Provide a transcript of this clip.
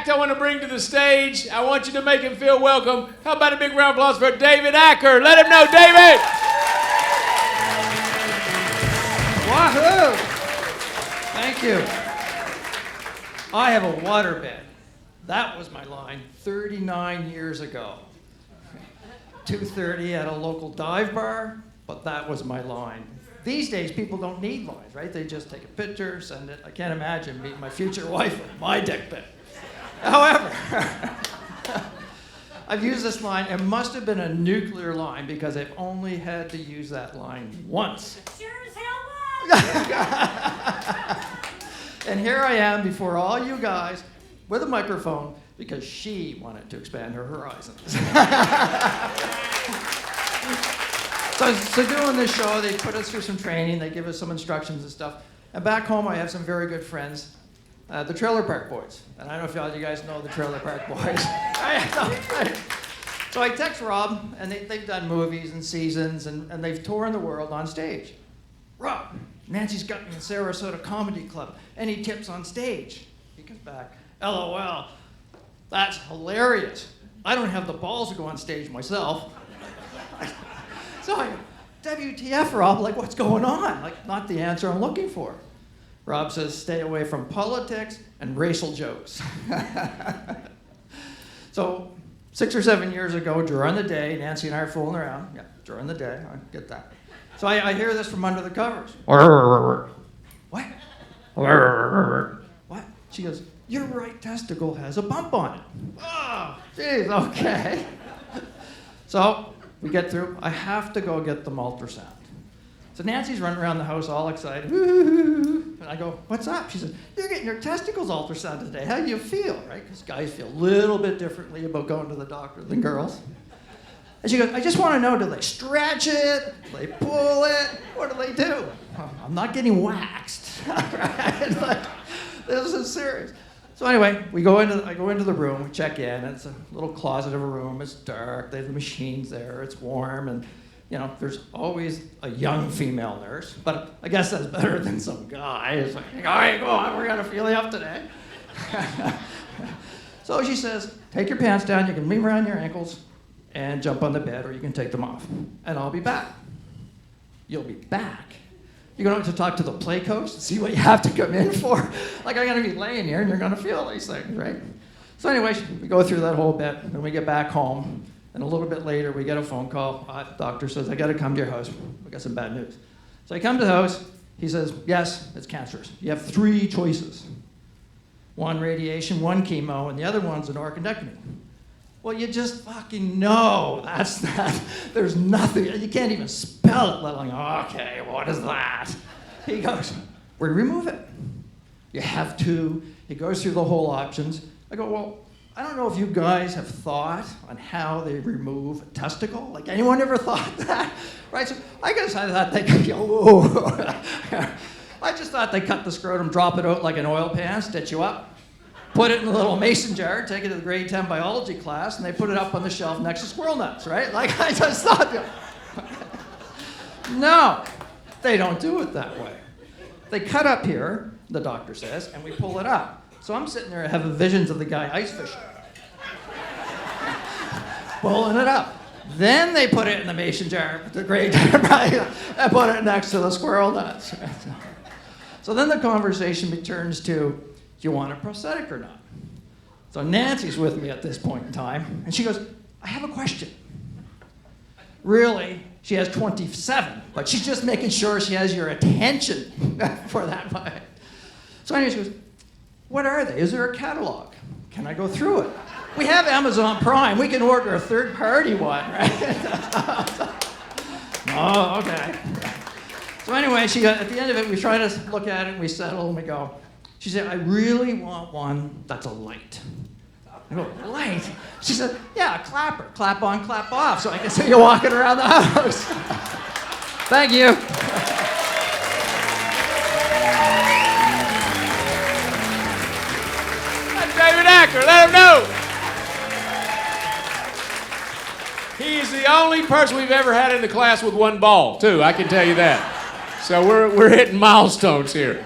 act I want to bring to the stage. I want you to make him feel welcome. How about a big round of applause for David Acker? Let him know, David! Wahoo! Thank you. I have a waterbed. That was my line 39 years ago. 2:30 at a local dive bar, but that was my line. These days, people don't need lines, right? They just take a picture, send it. I can't imagine meeting my future wife with my deck bed. However, I've used this line. It must have been a nuclear line because I've only had to use that line once. Sure as hell was. And here I am before all you guys with a microphone because she wanted to expand her horizons. So doing this show, they put us through some training, they give us some instructions and stuff. And back home, I have some very good friends, the Trailer Park Boys. And I don't know if you guys know the Trailer Park Boys. So I text Rob, and they've done movies and seasons, and they've toured the world on stage. Rob, Nancy's got me in Sarasota Comedy Club. Any tips on stage? He comes back, LOL, that's hilarious. I don't have the balls to go on stage myself. So I, WTF, Rob, like what's going on? Like not the answer I'm looking for. Rob says, stay away from politics and racial jokes. So 6 or 7 years ago, during the day, Nancy and I are fooling around. Yeah, during the day, I get that. So I hear this from under the covers. What? What? She goes, your right testicle has a bump on it. Oh, geez, okay. So we get through. I have to go get them ultrasound. So Nancy's running around the house all excited. Woo-hoo-hoo. And I go, what's up? She says, you're getting your testicles ultrasound today. How do you feel, right? Because guys feel a little bit differently about going to the doctor than girls. And she goes, I just want to know, do they stretch it? Do they pull it? What do they do? Oh, I'm not getting waxed. Right? Like, this is serious. So anyway, I go into the room, we check in, and it's a little closet of a room, it's dark, they have the machines there, it's warm, and you know, there's always a young female nurse, but I guess that's better than some guy. It's like, all right, go on, we're gonna feel you up today. So she says, take your pants down, you can leave them around your ankles, and jump on the bed, or you can take them off, and I'll be back. You'll be back? You're going to talk to the play coach to see what you have to come in for? Like, I'm going to be laying here, and you're going to feel these things, right? So anyway, we go through that whole bit, and we get back home, and a little bit later, we get a phone call. Doctor says, I got to come to your house. We got some bad news. So I come to the house. He says, yes, it's cancerous. You have 3 choices. 1 radiation, 1 chemo, and the other one's an orchidectomy. Well, you just fucking know that's not, there's nothing, you can't even spell it, let alone, okay, what is that? He goes, we remove it. You have to. He goes through the whole options. I go, well, I don't know if you guys have thought on how they remove a testicle. Like, anyone ever thought that? Right, so I guess I thought they could I just thought they cut the scrotum, drop it out like an oil pan, stitch you up. Put it in a little mason jar, take it to the grade 10 biology class, and they put it up on the shelf next to squirrel nuts, right? Like, I just thought, no, they don't do it that way. They cut up here, the doctor says, and we pull it up. So I'm sitting there having visions of the guy ice fishing. Pulling it up. Then they put it in the mason jar, the grade 10, and put it next to the squirrel nuts. So then the conversation returns to, do you want a prosthetic or not? So Nancy's with me at this point in time, and she goes, I have a question. Really, she has 27, but she's just making sure she has your attention for that part. So anyway, she goes, what are they? Is there a catalog? Can I go through it? We have Amazon Prime. We can order a third-party one, right? Oh, okay. So anyway, at the end of it, we try to look at it, and we settle, and we go, she said, I really want one that's a light. I go, light? She said, yeah, a clapper. Clap on, clap off, so I can see you walking around the house. Thank you. That's David Acker. Let him know. He's the only person we've ever had in the class with 1 ball, too. I can tell you that. So we're hitting milestones here.